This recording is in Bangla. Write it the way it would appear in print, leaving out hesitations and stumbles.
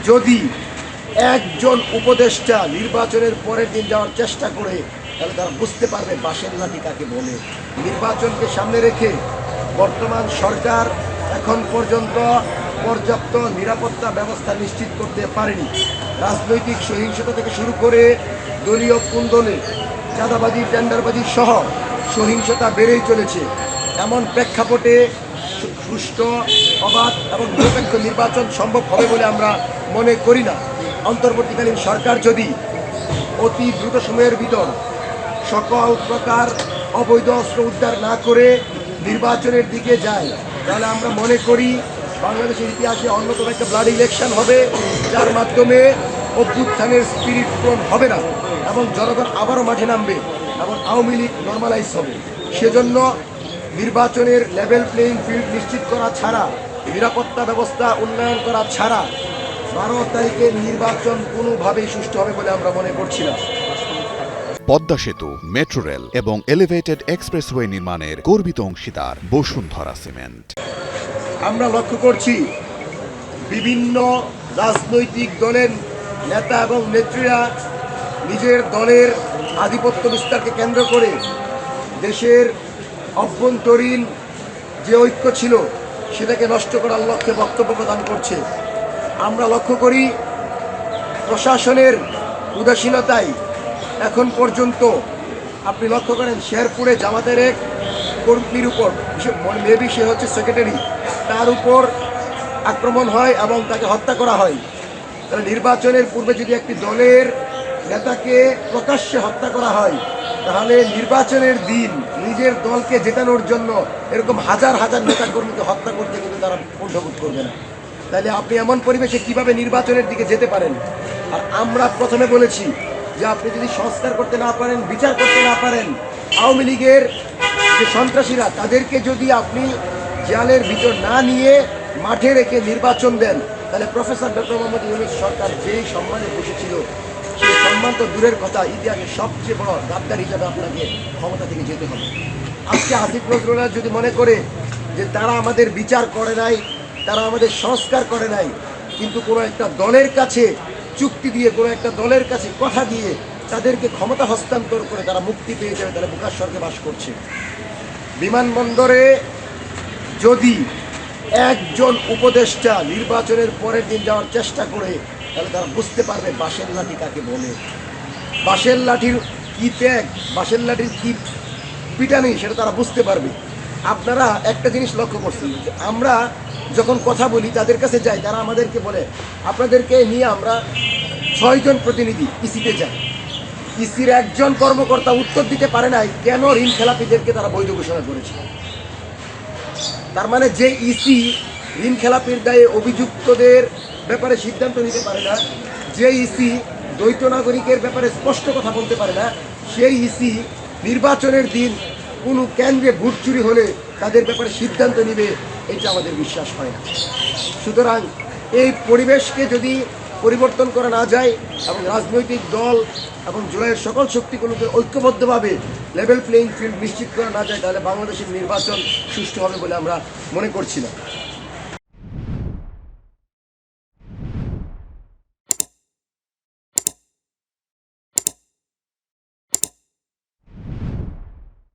যদি একজন উপদেষ্টা নির্বাচনের পরের দিন যাওয়ার চেষ্টা করে, তাহলে তারা বুঝতে পারবে বাঁশের লাঠি কাকে বলে। নির্বাচনকে সামনে রেখে বর্তমান সরকার এখন পর্যন্ত পর্যাপ্ত নিরাপত্তা ব্যবস্থা নিশ্চিত করতে পারেনি। রাজনৈতিক সহিংসতা থেকে শুরু করে দলীয় কুন্দলে, চাঁদাবাজি, টেন্ডারবাজি সহ সহিংসতা বেড়েই চলেছে। এমন প্রেক্ষাপটে সুষ্ঠু, অবাধ এবং নিরপেক্ষ নির্বাচন সম্ভব হবে বলে আমরা মনে করি না। অন্তর্বর্তীকালীন সরকার যদি অতি দ্রুত সময়ের ভিতর সকল প্রকার অবৈধ অস্ত্র উদ্ধার না করে নির্বাচনের দিকে যায়, তাহলে আমরা মনে করি বাংলাদেশের ইতিহাসে অন্যতম একটা ব্লাড ইলেকশন হবে, যার মাধ্যমে অভ্যুত্থানের স্পিরিট পূরণ হবে না এবং জনগণ আবারও মাঠে নামবে এবং আওয়ামী লীগ নর্মালাইজ হবে। সেজন্য নির্বাচনের লেভেল প্লেইং ফিল্ড নিশ্চিত করা ছাড়া, নিরাপত্তা ব্যবস্থা উন্নয়ন করা ছাড়া 12 তারিখের নির্বাচন কোনোভাবেই সুষ্ঠু হবে বলে আমরা মনে করছি না। পদ্মা সেতু, মেট্রো রেল এবং এলিভেটেড এক্সপ্রেসওয়ে নির্মাণের গর্বিত অংশীদার বসুন্ধরা সিমেন্ট। আমরা লক্ষ্য করছি বিভিন্ন রাজনৈতিক দলের নেতা এবং নেত্রীরা নিজের দলের আধিপত্য বিস্তারকে কেন্দ্র করে দেশের অভ্যন্তরীণ যে ঐক্য ছিল সেটাকে নষ্ট করার লক্ষ্যে বক্তব্য প্রদান করছে। আমরা লক্ষ্য করি প্রশাসনের উদাসীনতায় এখন পর্যন্ত আপনি লক্ষ্য করেন শেরপুরে জামাতের এক কর্মীর উপর, মেবি সে হচ্ছে সেক্রেটারি, তার উপর আক্রমণ হয় এবং তাকে হত্যা করা হয়। তাহলে নির্বাচনের পূর্বে যদি একটি দলের নেতাকে প্রকাশ্যে হত্যা করা হয়, তাহলে নির্বাচনের দিন নিজের দলকে জেতানোর জন্য এরকম হাজার হাজার নেতাকর্মীকে হত্যা করতে কিন্তু তারা কুণ্ঠবোধ করবে না। তাহলে আপনি এমন পরিবেশে কিভাবে নির্বাচনের দিকে যেতে পারেন? আর আমরা প্রথমে বলেছি যে আপনি যদি সংস্কার করতে না পারেন, বিচার করতে না পারেন, আওয়ামী লীগের যে সন্ত্রাসীরা তাদেরকে যদি আপনি জেলের ভিতর না নিয়ে মাঠে রেখে নির্বাচন দেন, তাহলে প্রফেসর ডক্টর মোহাম্মদ ইউনূস সরকার যেই সম্মানে বসেছিল সেই সম্মান তো দূরের কথা, ইতিহাসে সবচেয়ে বড় গাদ্দার হিসাবে আপনাকে ক্ষমতা থেকে যেতে হবে। আজকে আসিফ নজরুল্লাহ যদি মনে করে যে তারা আমাদের বিচার করে নাই, তারা আমাদের সংস্কার করে নাই, কিন্তু কোনো একটা দলের কাছে চুক্তি দিয়ে, কোনো একটা দলের কাছে কথা দিয়ে তাদেরকে ক্ষমতা হস্তান্তর করে তারা মুক্তি পেয়ে যাবে, তারা বুকার স্বর্গে বাস করছে। বিমানবন্দরে যদি একজন উপদেষ্টা নির্বাচনের পরের দিন যাওয়ার চেষ্টা করে, তাহলে তারা বুঝতে পারবে বাঁশের লাঠি কাকে বলে। বাঁশের লাঠির কি ত্যাগ, বাঁশের লাঠির কি পিটানি, সেটা তারা বুঝতে পারবে। আপনারা একটা জিনিস লক্ষ্য করছেন যে আমরা যখন কথা বলি, তাদের কাছে যাই, তারা আমাদেরকে বলে আপনাদেরকে নিয়ে আমরা 6 জন প্রতিনিধি ইসিতে যাই। ইসির একজন কর্মকর্তা উত্তর দিতে পারে নাই কেন ঋণ খেলাপিদেরকে তারা বৈধ ঘোষণা করেছে। তার মানে যে ইসি ঋণ খেলাপির দায়ে অভিযুক্তদের ব্যাপারে সিদ্ধান্ত নিতে পারে না, যে ইসি দ্বৈত নাগরিকের ব্যাপারে স্পষ্ট কথা বলতে পারে না, সেই ইসি নির্বাচনের দিন কোনো কেন্দ্রে ভোট চুরি হলে তাদের ব্যাপারে সিদ্ধান্ত নিবে, এটা আমাদের বিশ্বাস হয় না। সুতরাং এই পরিবেশকে যদি পরিবর্তন করা না যায় এবং রাজনৈতিক দল এবং জুলাইয়ের সকল শক্তিগুলোকে ঐক্যবদ্ধভাবে লেভেল প্লেইং ফিল্ড নিশ্চিত করা না যায়, তাহলে বাংলাদেশের নির্বাচন সুষ্ঠু হবে বলে আমরা মনে করছি না।